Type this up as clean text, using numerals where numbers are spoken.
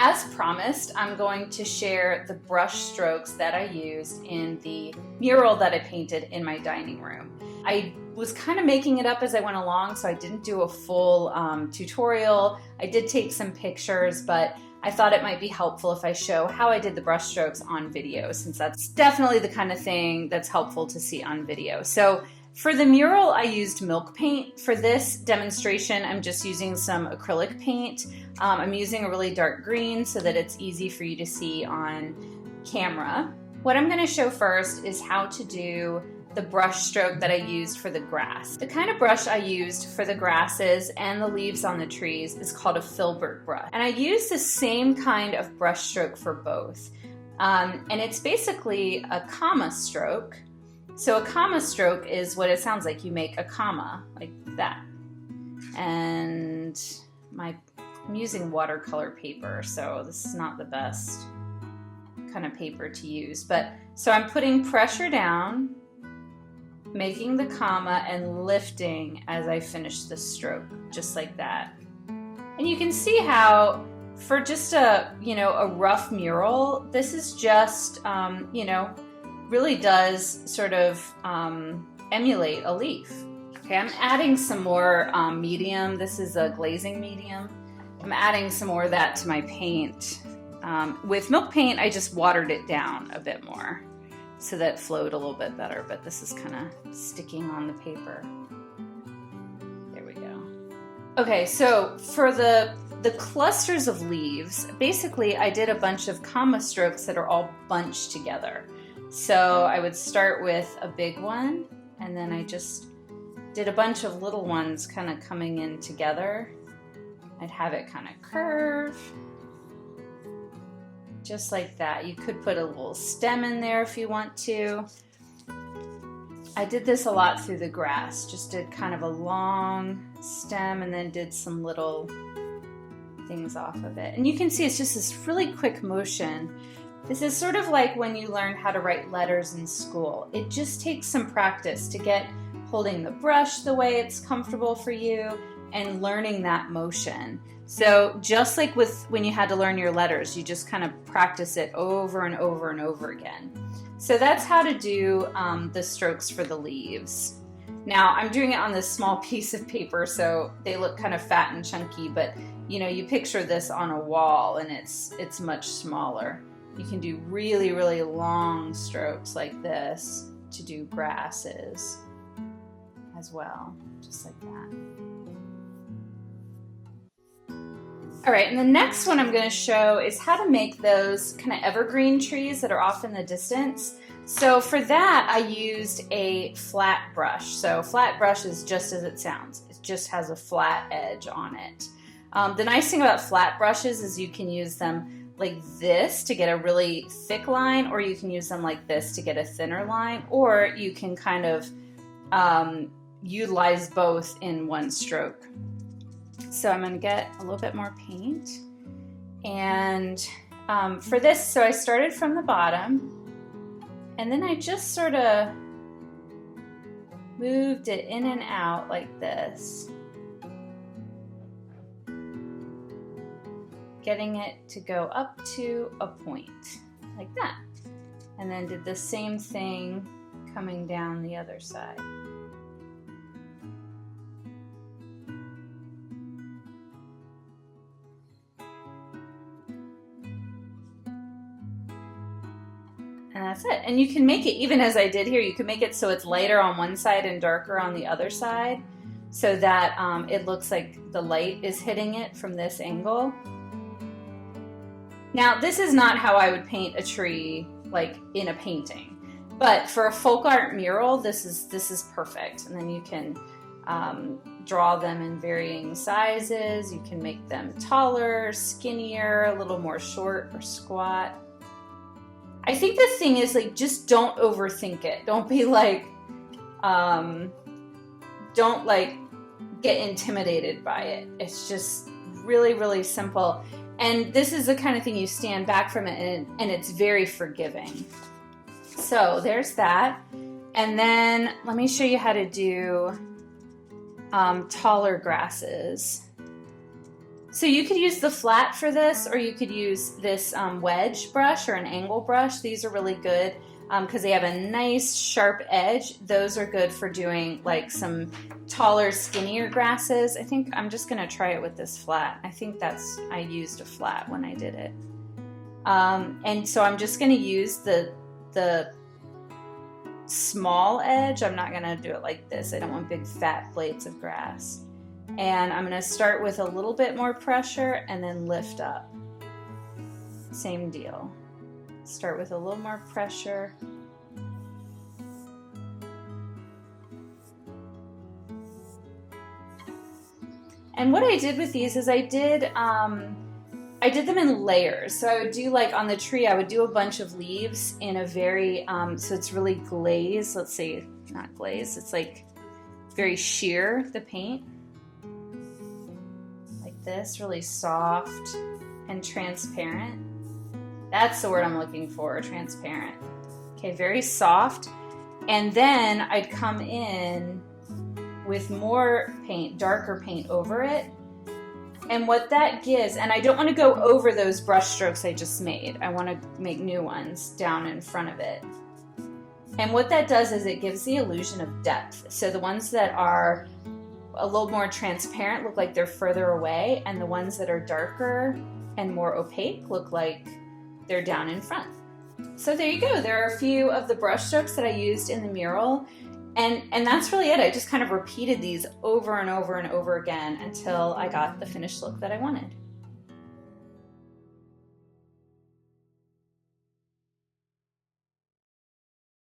As promised, I'm going to share the brush strokes that I used in the mural that I painted in my dining room. I was kind of making it up as I went along, so I didn't do a full tutorial. I did take some pictures, but I thought it might be helpful if I show how I did the brush strokes on video, since that's definitely the kind of thing that's helpful to see on video. So for the mural, I used milk paint. For this demonstration, I'm just using some acrylic paint. I'm using a really dark green so that it's easy for you to see on camera. What I'm going to show first is how to do the brush stroke that I used for the grass. The kind of brush I used for the grasses and the leaves on the trees is called a filbert brush. And I used the same kind of brush stroke for both. And it's basically a comma stroke. So a comma stroke is what it sounds like. You make a comma like that. And I'm using watercolor paper, so this is not the best kind of paper to use. But so I'm putting pressure down, making the comma and lifting as I finish the stroke, just like that. And you can see how for just a rough mural, this is just, really does sort of emulate a leaf. Okay, I'm adding some more medium. This is a glazing medium. I'm adding some more of that to my paint. With milk paint, I just watered it down a bit more so that it flowed a little bit better, but this is kind of sticking on the paper. There we go. Okay, so for the clusters of leaves, basically I did a bunch of comma strokes that are all bunched together. So I would start with a big one, and then I just did a bunch of little ones kind of coming in together. I'd have it kind of curve, just like that. You could put a little stem in there if you want to. I did this a lot through the grass, just did kind of a long stem and then did some little things off of it. And you can see it's just this really quick motion. This is sort of like when you learn how to write letters in school. It just takes some practice to get holding the brush the way it's comfortable for you and learning that motion. So just like with when you had to learn your letters, you just kind of practice it over and over and over again. So that's how to do the strokes for the leaves. Now I'm doing it on this small piece of paper, so they look kind of fat and chunky, but you picture this on a wall and it's much smaller. You can do really, really long strokes like this to do grasses as well, just like that. All right, and the next one I'm going to show is how to make those kind of evergreen trees that are off in the distance. So for that, I used a flat brush. So flat brush is just as it sounds. It just has a flat edge on it. The nice thing about flat brushes is you can use them like this to get a really thick line, or you can use them like this to get a thinner line, or you can kind of utilize both in one stroke. So I'm going to get a little bit more paint, and for this, so I started from the bottom, and then I just sort of moved it in and out like this, getting it to go up to a point like that, and then did the same thing coming down the other side. And that's it. And you can make it, even as I did here, you can make it so it's lighter on one side and darker on the other side, so that it looks like the light is hitting it from this angle. Now, this is not how I would paint a tree like in a painting, but for a folk art mural, this is perfect. And then you can draw them in varying sizes. You can make them taller, skinnier, a little more short or squat. I think the thing is, like, just don't overthink it. Don't be like, don't like get intimidated by it. It's just really, really simple. And this is the kind of thing you stand back from it and it's very forgiving. So there's that. And then let me show you how to do taller grasses. So you could use the flat for this, or you could use this wedge brush or an angle brush. These are really good because they have a nice sharp edge. Those are good for doing like some taller, skinnier grasses. I think I'm just gonna try it with this flat. I think I used a flat when I did it. And so I'm just gonna use the small edge. I'm not gonna do it like this. I don't want big fat blades of grass. And I'm gonna start with a little bit more pressure and then lift up. Same deal. Start with a little more pressure. And what I did with these is I did them in layers. So I would do, like on the tree, I would do a bunch of leaves in a very, so it's really glazed. Let's see, not glazed, it's like very sheer, the paint. Like this, really soft and transparent. That's the word I'm looking for, transparent. Okay, very soft. And then I'd come in with more paint, darker paint over it. And what that gives, and I don't want to go over those brush strokes I just made. I want to make new ones down in front of it. And what that does is it gives the illusion of depth. So the ones that are a little more transparent look like they're further away, and the ones that are darker and more opaque look like they're down in front. So there you go. There are a few of the brush strokes that I used in the mural. And that's really it. I just kind of repeated these over and over and over again until I got the finished look that I wanted.